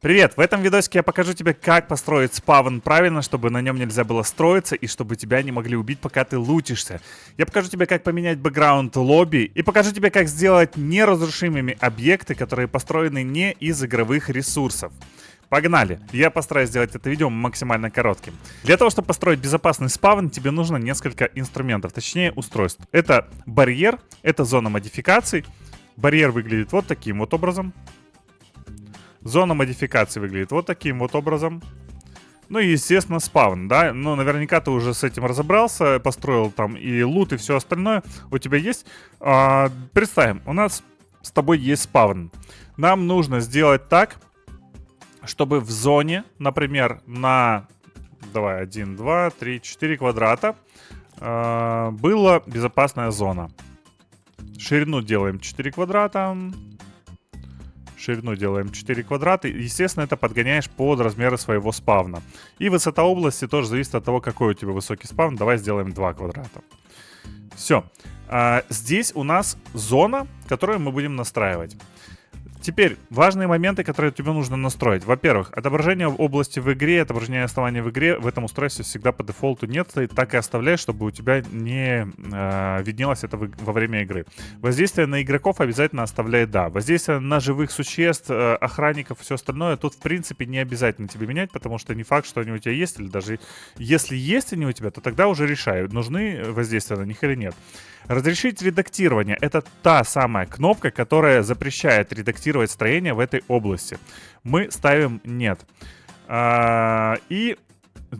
Привет! В этом видосике я покажу тебе, как построить спавн правильно, чтобы на нем нельзя было строиться и чтобы тебя не могли убить, пока ты лутишься. Я покажу тебе, как поменять бэкграунд лобби и покажу тебе, как сделать неразрушимыми объекты, которые построены не из игровых ресурсов. Погнали! Я постараюсь сделать это видео максимально коротким. Для того, чтобы построить безопасный спавн, тебе нужно несколько инструментов, точнее устройств. Это барьер, это зона модификаций. Барьер выглядит вот таким вот образом. Зона модификации выглядит вот таким вот образом. Ну и, естественно, спавн, да? Ну, наверняка ты уже с этим разобрался, построил там и лут, и все остальное. У тебя есть... Представим, у нас с тобой есть спавн. Нам нужно сделать так, чтобы в зоне, например, на... Давай, 1, 2, 3, 4 квадрата была безопасная зона. Ширину делаем 4 квадрата. Ширину делаем 4 квадрата. Естественно, это подгоняешь под размеры своего спавна. И высота области тоже зависит от того, какой у тебя высокий спавн. Давай сделаем 2 квадрата. Все. Здесь у нас зона, которую мы будем настраивать. Теперь, важные моменты, которые тебе нужно настроить. Во-первых, отображение в области в игре, отображение основания в игре в этом устройстве всегда по дефолту нет. Ты так и оставляй, чтобы у тебя не виднелось это во время игры. Воздействие на игроков обязательно оставляй да. Воздействие на живых существ, охранников, все остальное, тут в принципе не обязательно тебе менять, потому что не факт, что они у тебя есть, или даже если есть они у тебя, то тогда уже решай, нужны воздействия на них или нет. Разрешить редактирование — это та самая кнопка, которая запрещает редактировать строение в этой области. Мы ставим «нет». И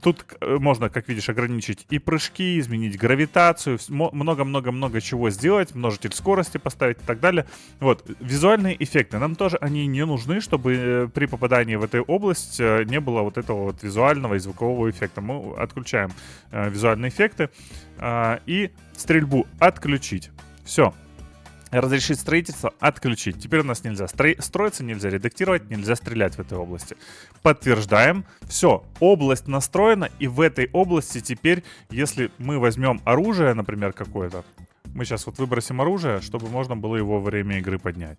тут можно, как видишь, ограничить и прыжки, изменить гравитацию, много-много-много чего сделать, множитель скорости поставить и так далее. Вот, визуальные эффекты. Нам тоже они не нужны, чтобы при попадании в эту область не было вот этого вот визуального и звукового эффекта. Мы отключаем визуальные эффекты и стрельбу отключить. Все. Разрешить строительство отключить. Теперь у нас нельзя строиться, нельзя редактировать, нельзя стрелять в этой области. Подтверждаем. Все, область настроена, и в этой области теперь, если мы возьмем оружие, например, какое-то, мы сейчас вот выбросим оружие, чтобы можно было его во время игры поднять.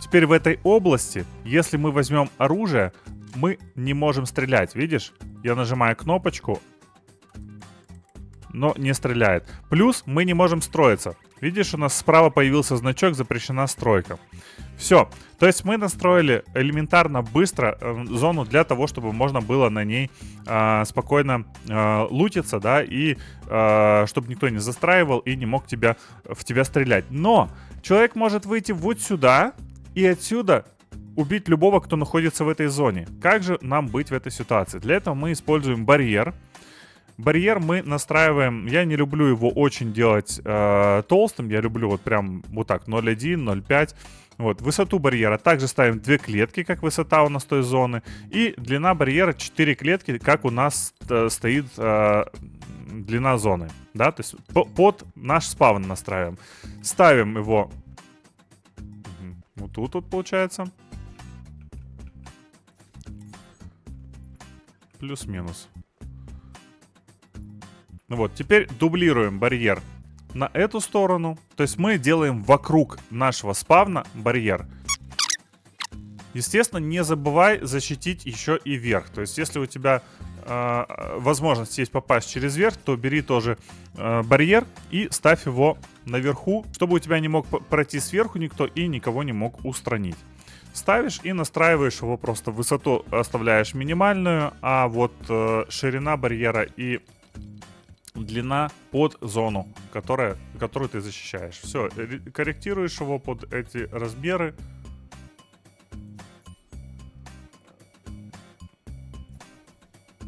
Теперь в этой области, если мы возьмем оружие, мы не можем стрелять, видишь? Я нажимаю кнопочку, но не стреляет. Плюс мы не можем строиться. Видишь, у нас справа появился значок «Запрещена стройка». Все. То есть мы настроили элементарно быстро зону для того, чтобы можно было на ней спокойно лутиться, да, и чтобы никто не застраивал и не мог в тебя стрелять. Но человек может выйти вот сюда и отсюда убить любого, кто находится в этой зоне. Как же нам быть в этой ситуации? Для этого мы используем барьер. Барьер мы настраиваем, я не люблю его очень делать толстым, я люблю вот прям вот так 0.1, 0.5. Вот, высоту барьера также ставим 2 клетки, как высота у нас той зоны. И длина барьера 4 клетки, как у нас стоит длина зоны. Да, то есть под наш спавн настраиваем. Ставим его вот тут вот получается. Плюс-минус. Ну вот, теперь дублируем барьер на эту сторону. То есть мы делаем вокруг нашего спавна барьер. Естественно, не забывай защитить еще и верх. То есть если у тебя возможность есть попасть через верх, то бери тоже барьер и ставь его наверху, чтобы у тебя не мог пройти сверху никто и никого не мог устранить. Ставишь и настраиваешь его, просто высоту оставляешь минимальную, а вот ширина барьера и длина под зону, которую ты защищаешь. Все, корректируешь его под эти размеры.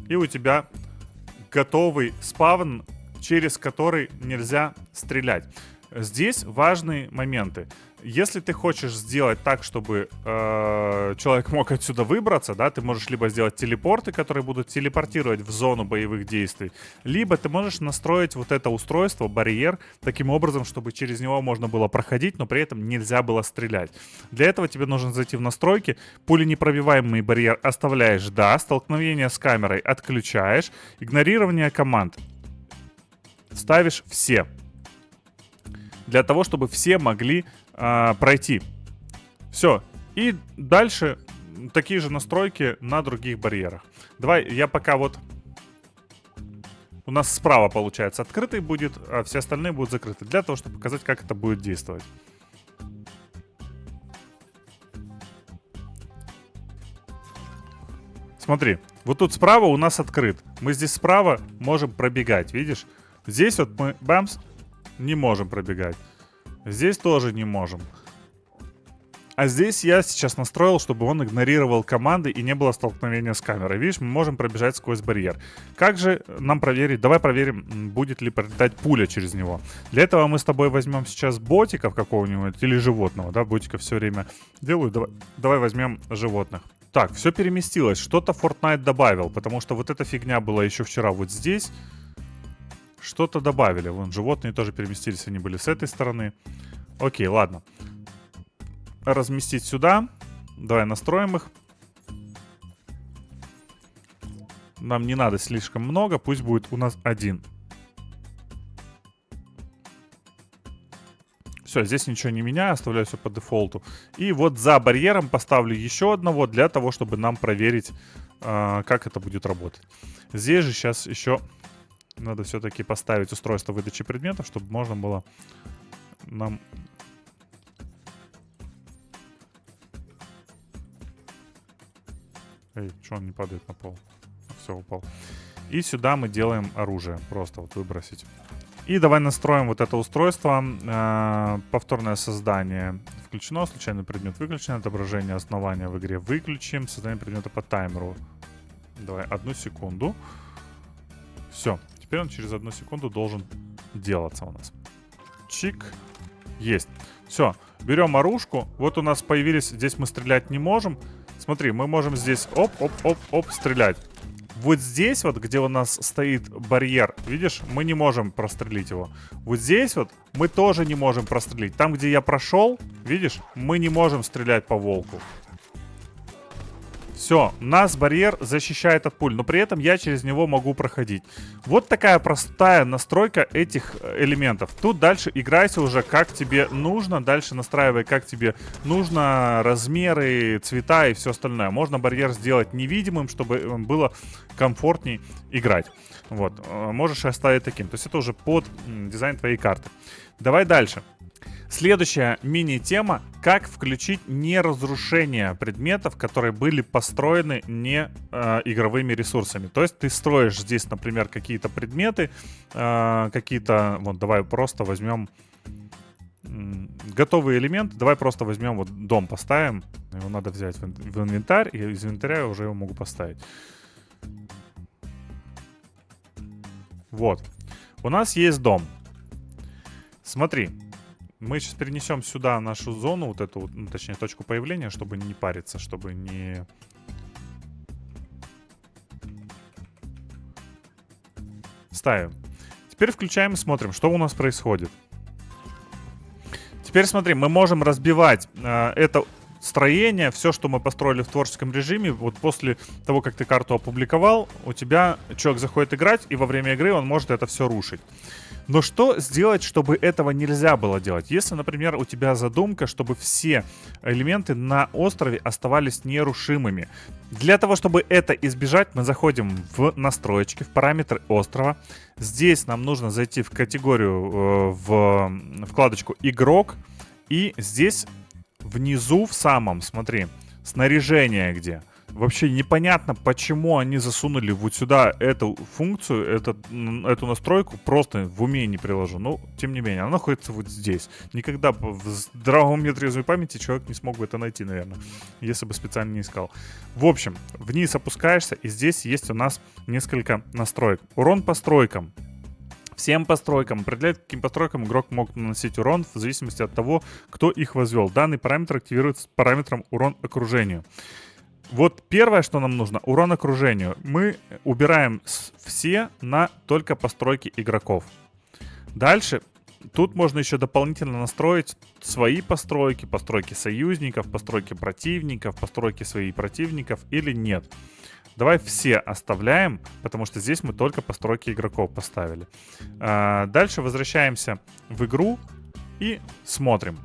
И у тебя готовый спавн, через который нельзя стрелять. Здесь важные моменты. Если ты хочешь сделать так, чтобы человек мог отсюда выбраться, да, ты можешь либо сделать телепорты, которые будут телепортировать в зону боевых действий, либо ты можешь настроить вот это устройство, барьер, таким образом, чтобы через него можно было проходить, но при этом нельзя было стрелять. Для этого тебе нужно зайти в настройки, пуленепробиваемый барьер оставляешь «да», столкновение с камерой отключаешь, игнорирование команд ставишь «все». для того, чтобы все могли пройти. Все. И дальше такие же настройки на других барьерах. Давай я пока вот... У нас справа, получается, открытый будет, а все остальные будут закрыты. Для того, чтобы показать, как это будет действовать. Смотри, вот тут справа у нас открыт. Мы здесь справа можем пробегать, видишь? Здесь вот мы, бамс, не можем пробегать. Здесь тоже не можем. А здесь я сейчас настроил, чтобы он игнорировал команды и не было столкновения с камерой. Видишь, мы можем пробежать сквозь барьер. Как же нам проверить? Давай проверим, будет ли пролетать пуля через него. Для этого мы с тобой возьмем сейчас ботиков какого-нибудь или животного. Да, ботиков все время делаю. Давай возьмем животных. Так, все переместилось. Что-то Fortnite добавил, потому что вот эта фигня была еще вчера вот здесь. Что-то добавили. Вон, животные тоже переместились, они были с этой стороны. Окей, ладно. Разместить сюда. Давай настроим их. Нам не надо слишком много, пусть будет у нас один. Все, здесь ничего не меняю, оставляю все по дефолту. И вот за барьером поставлю еще одного, для того, чтобы нам проверить, как это будет работать. Здесь же сейчас еще надо все-таки поставить устройство выдачи предметов, чтобы можно было нам... Эй, что он не падает на пол? Все, упал. И сюда мы делаем оружие. Просто вот выбросить. И давай настроим вот это устройство. Повторное создание включено. Случайный предмет выключен. Отображение основания в игре выключим. Создание предмета по таймеру. Давай, 1 секунду. Все. Теперь он через 1 секунду должен делаться у нас. Чик. Есть. Все. Берем оружку. Вот у нас появились... Здесь мы стрелять не можем. Смотри, мы можем здесь оп-оп-оп-оп стрелять. Вот здесь вот, где у нас стоит барьер, видишь, мы не можем прострелить его. Вот здесь вот мы тоже не можем прострелить. Там, где я прошел, видишь, мы не можем стрелять по волку. Все, нас барьер защищает от пуль, но при этом я через него могу проходить. Вот такая простая настройка этих элементов. Тут дальше играйся уже как тебе нужно, дальше настраивай как тебе нужно, размеры, цвета и все остальное. Можно барьер сделать невидимым, чтобы было комфортней играть. Вот, можешь оставить таким. То есть это уже под дизайн твоей карты. Давай дальше. Следующая мини-тема: как включить неразрушение предметов, которые были построены не игровыми ресурсами. То есть ты строишь здесь, например, какие-то предметы, какие-то... Вот давай просто возьмем готовый элемент. Давай просто возьмем вот дом, поставим. Его надо взять в инвентарь, и из инвентаря я уже его могу поставить. Вот. У нас есть дом. Смотри. Мы сейчас перенесем сюда нашу зону, вот эту, ну, точнее, точку появления, чтобы не париться, чтобы не... Ставим. Теперь включаем и смотрим, что у нас происходит. Теперь смотри, мы можем разбивать это строение, все, что мы построили в творческом режиме. Вот после того, как ты карту опубликовал, у тебя человек заходит играть, и во время игры он может это все рушить. Но что сделать, чтобы этого нельзя было делать? Если, например, у тебя задумка, чтобы все элементы на острове оставались нерушимыми. Для того, чтобы это избежать, мы заходим в настройки, в параметры острова. Здесь нам нужно зайти в категорию, в вкладочку «Игрок». И здесь внизу в самом, смотри, снаряжение где. Вообще непонятно, почему они засунули вот сюда эту функцию, эту настройку, просто в уме не приложу. Но, тем не менее, она находится вот здесь. Никогда в здравом уме трезвой памяти человек не смог бы это найти, наверное, если бы специально не искал. В общем, вниз опускаешься, и здесь есть у нас несколько настроек. Урон постройкам. Всем постройкам. Определять, каким постройкам игрок мог наносить урон в зависимости от того, кто их возвел. Данный параметр активируется с параметром урон окружению. Вот первое, что нам нужно, урон окружению. Мы убираем все на только постройки игроков. Дальше, тут можно еще дополнительно настроить свои постройки, постройки союзников, постройки противников, постройки своих противников или нет. Давай все оставляем, потому что здесь мы только постройки игроков поставили. Дальше возвращаемся в игру. И смотрим.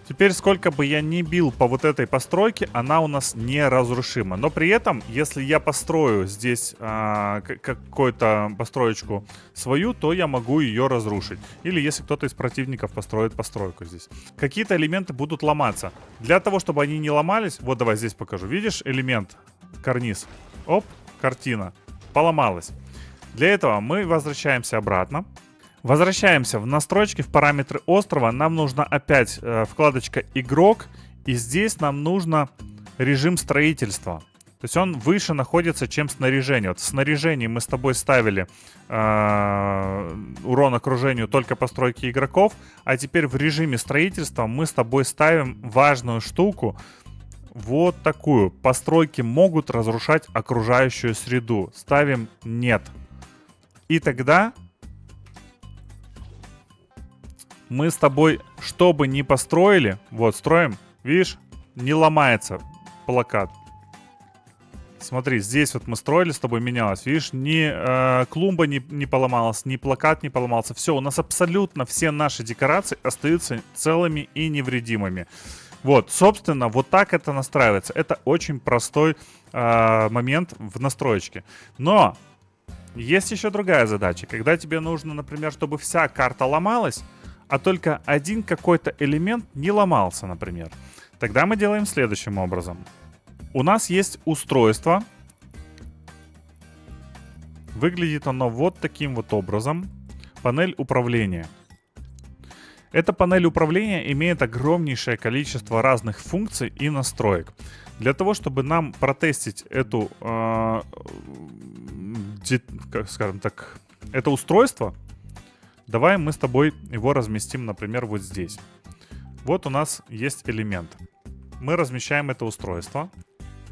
Теперь, сколько бы я ни бил по вот этой постройке, она у нас неразрушима. Но при этом, если я построю здесь какую-то построечку свою, то я могу ее разрушить. Или если кто-то из противников построит постройку здесь. Какие-то элементы будут ломаться. Для того, чтобы они не ломались, вот давай здесь покажу. Видишь элемент, карниз? Оп, картина. Поломалась. Для этого мы возвращаемся обратно. Возвращаемся в настройки, в параметры острова. Нам нужно опять вкладочка «Игрок». И здесь нам нужно режим строительства. То есть он выше находится, чем снаряжение. Вот в снаряжении мы с тобой ставили урон окружению только постройки игроков. А теперь в режиме строительства мы с тобой ставим важную штуку. Вот такую. Постройки могут разрушать окружающую среду. Ставим «Нет». И тогда... мы с тобой, что бы ни построили, вот, строим, видишь, не ломается плакат. Смотри, здесь вот мы строили, с тобой менялось, видишь, ни клумба не поломалась, ни плакат не поломался. Все, у нас абсолютно все наши декорации остаются целыми и невредимыми. Вот, собственно, вот так это настраивается. Это очень простой момент в настроечке. Но есть еще другая задача. Когда тебе нужно, например, чтобы вся карта ломалась, а только один какой-то элемент не ломался, например. Тогда мы делаем следующим образом. У нас есть устройство. Выглядит оно вот таким вот образом. Панель управления. Эта панель управления имеет огромнейшее количество разных функций и настроек. Для того, чтобы нам протестить эту, скажем так, это устройство, давай мы с тобой его разместим, например, вот здесь. Вот у нас есть элемент. Мы размещаем это устройство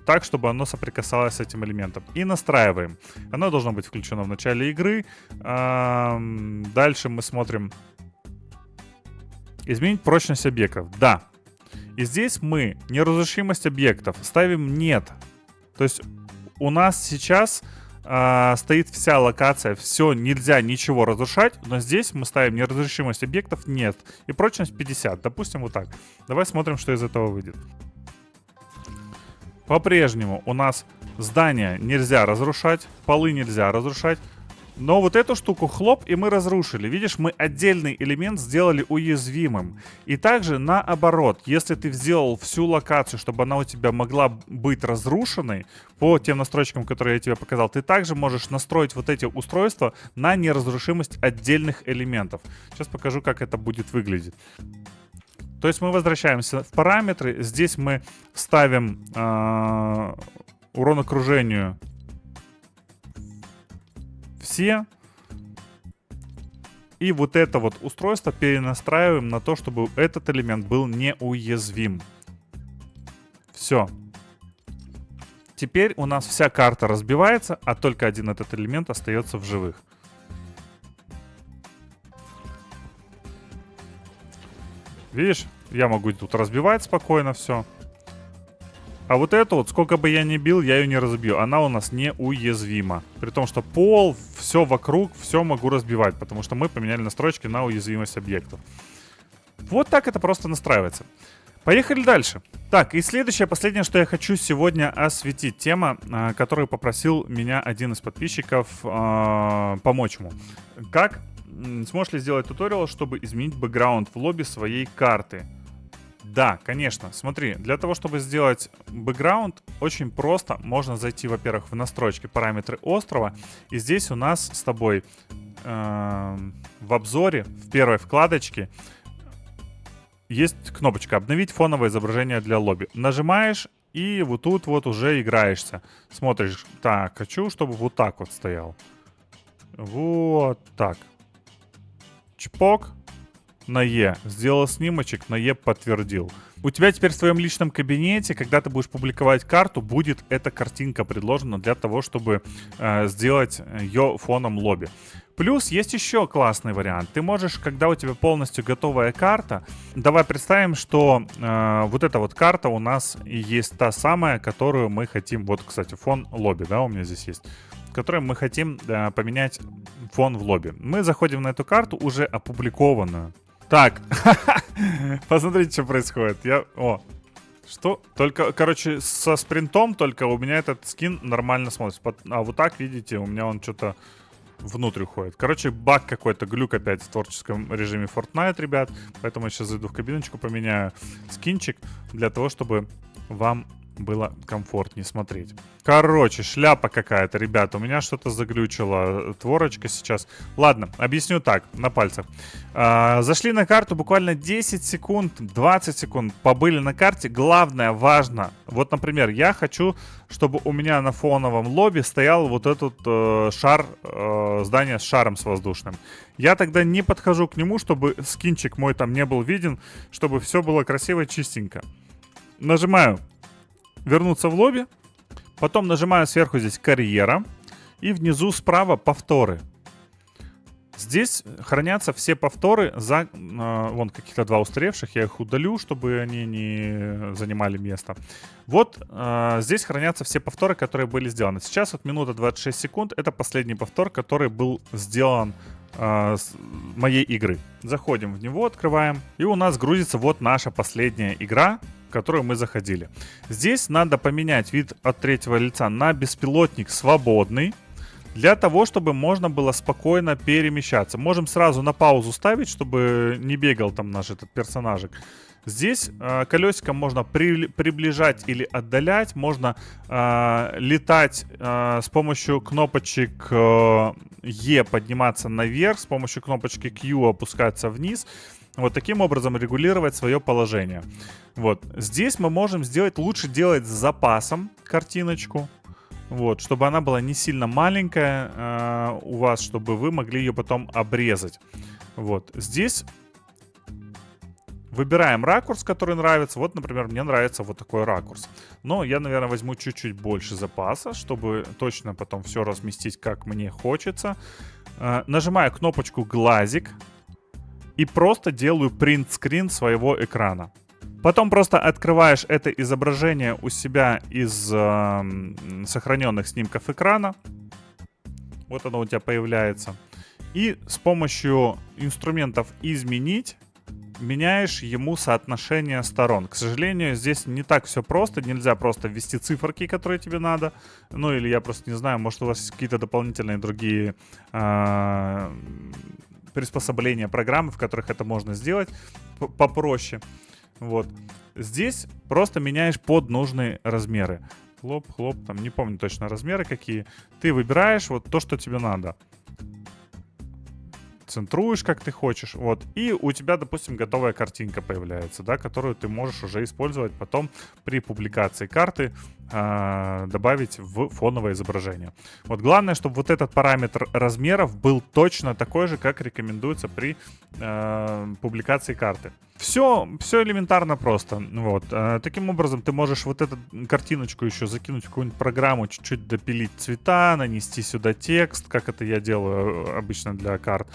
так, чтобы оно соприкасалось с этим элементом. И настраиваем. Оно должно быть включено в начале игры. Дальше мы смотрим. Изменить прочность объектов. Да. И здесь мы неразрушимость объектов ставим нет. То есть у нас сейчас... стоит вся локация, все, нельзя ничего разрушать, но здесь мы ставим неразрушимость объектов нет и прочность 50, допустим вот так. Давай смотрим, что из этого выйдет. По-прежнему у нас здания нельзя разрушать, полы нельзя разрушать, но вот эту штуку хлоп, и мы разрушили. Видишь, мы отдельный элемент сделали уязвимым. И также наоборот, если ты сделал всю локацию, чтобы она у тебя могла быть разрушенной, по тем настройкам, которые я тебе показал, ты также можешь настроить вот эти устройства на неразрушимость отдельных элементов. Сейчас покажу, как это будет выглядеть. То есть мы возвращаемся в параметры. Здесь мы ставим урон окружению все. И вот это вот устройство перенастраиваем на то, чтобы этот элемент был неуязвим. Все. Теперь у нас вся карта разбивается, а только один этот элемент остается в живых. Видишь, я могу тут разбивать спокойно все. А вот эту вот, сколько бы я ни бил, я ее не разобью. Она у нас неуязвима. При том, что пол, все вокруг, все могу разбивать. Потому что мы поменяли настройки на уязвимость объектов. Вот так это просто настраивается. Поехали дальше. Так, и следующее, последнее, что я хочу сегодня осветить. Тема, которую попросил меня один из подписчиков помочь ему. Как? Сможешь ли сделать туториал, чтобы изменить бэкграунд в лобби своей карты? Да, конечно. Смотри, для того, чтобы сделать бэкграунд, очень просто. Можно зайти, во-первых, в настройки, параметры острова. И здесь у нас с тобой в обзоре, в первой вкладочке, есть кнопочка «Обновить фоновое изображение для лобби». Нажимаешь, и вот тут вот уже играешься. Смотришь, так, хочу, чтобы вот так вот стоял. Вот так. Чпок. На Е. Сделал снимочек, на Е подтвердил. У тебя теперь в твоем личном кабинете, когда ты будешь публиковать карту, будет эта картинка предложена для того, чтобы сделать ее фоном лобби. Плюс есть еще классный вариант. Ты можешь, когда у тебя полностью готовая карта, давай представим, что вот эта вот карта у нас и есть та самая, которую мы хотим. Вот, кстати, фон лобби, да, у меня здесь есть. которым мы хотим поменять фон в лобби. Мы заходим на эту карту, уже опубликованную. Так, посмотрите, что происходит. Что? Только, короче, со спринтом только у меня этот скин нормально смотрится. А вот так, видите, у меня он что-то внутрь уходит. Короче, баг какой-то, глюк опять в творческом режиме Fortnite, ребят. Поэтому я сейчас зайду в кабиночку, поменяю скинчик для того, чтобы вам было комфортнее смотреть. Короче, шляпа какая-то, ребята. У меня что-то заглючило. Творочка сейчас. Ладно, объясню так, на пальцах. Зашли на карту буквально 10 секунд, 20 секунд. Побыли на карте. Главное, важно. Вот, например, я хочу, чтобы у меня на фоновом лобби стоял вот этот шар, здание с шаром с воздушным. Я тогда не подхожу к нему, чтобы скинчик мой там не был виден, чтобы все было красиво и чистенько. Нажимаю вернуться в лобби. Потом нажимаю сверху здесь карьера. И внизу справа повторы. Здесь хранятся все повторы за... вон каких-то 2 устаревших. Я их удалю, чтобы они не занимали место. Вот здесь хранятся все повторы, которые были сделаны. Сейчас вот минута 26 секунд. Это последний повтор, который был сделан с моей игры. Заходим в него, открываем. И у нас грузится вот наша последняя игра, в которую мы заходили. Здесь надо поменять вид от третьего лица на беспилотник свободный. Для того, чтобы можно было спокойно перемещаться. Можем сразу на паузу ставить, чтобы не бегал там наш этот персонажик. Здесь колесиком можно приближать или отдалять. Можно летать с помощью кнопочек E подниматься наверх. С помощью кнопочки Q опускаться вниз. Вот таким образом регулировать свое положение. Вот. Здесь мы можем сделать, лучше делать с запасом картиночку. Вот, чтобы она была не сильно маленькая у вас, чтобы вы могли ее потом обрезать. Вот, здесь выбираем ракурс, который нравится. Вот, например, мне нравится вот такой ракурс. Но я, наверное, возьму чуть-чуть больше запаса, чтобы точно потом все разместить, как мне хочется. Нажимаю кнопочку глазик и просто делаю принт-скрин своего экрана. Потом просто открываешь это изображение у себя из сохраненных снимков экрана. Вот оно у тебя появляется. И с помощью инструментов «Изменить» меняешь ему соотношение сторон. К сожалению, здесь не так все просто. Нельзя просто ввести циферки, которые тебе надо. Ну или я просто не знаю, может у вас есть какие-то дополнительные другие приспособления, программы, в которых это можно сделать попроще. Вот. Здесь просто меняешь под нужные размеры. Хлоп, хлоп, там не помню точно размеры какие. Ты выбираешь вот то, что тебе надо. Центруешь, как ты хочешь. Вот. И у тебя, допустим, готовая картинка появляется, да, которую ты можешь уже использовать потом при публикации карты, добавить в фоновое изображение. Вот главное, чтобы вот этот параметр размеров был точно такой же, как рекомендуется при публикации карты. Все элементарно просто. Вот. Таким образом, ты можешь вот эту картиночку еще закинуть в какую-нибудь программу, чуть-чуть допилить цвета, нанести сюда текст, как это я делаю обычно для карт.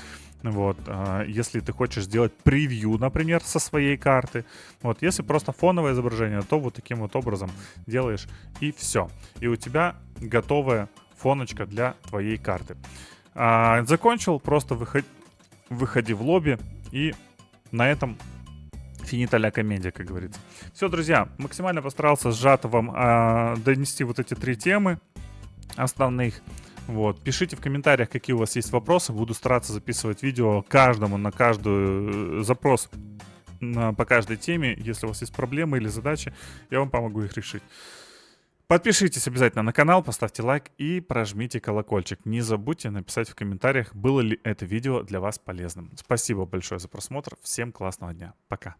Вот, если ты хочешь сделать превью, например, со своей карты. Вот, если просто фоновое изображение, то вот таким вот образом делаешь и все. И у тебя готовая фоночка для твоей карты. Закончил, просто выходи в лобби, и на этом финита ля комедия, как говорится. Все, друзья, максимально постарался сжато вам донести вот эти 3 темы основных. Вот. Пишите в комментариях, какие у вас есть вопросы. Буду стараться записывать видео каждому на каждый запрос по каждой теме. Если у вас есть проблемы или задачи, я вам помогу их решить. Подпишитесь обязательно на канал, поставьте лайк и прожмите колокольчик. Не забудьте написать в комментариях, было ли это видео для вас полезным. Спасибо большое за просмотр. Всем классного дня. Пока.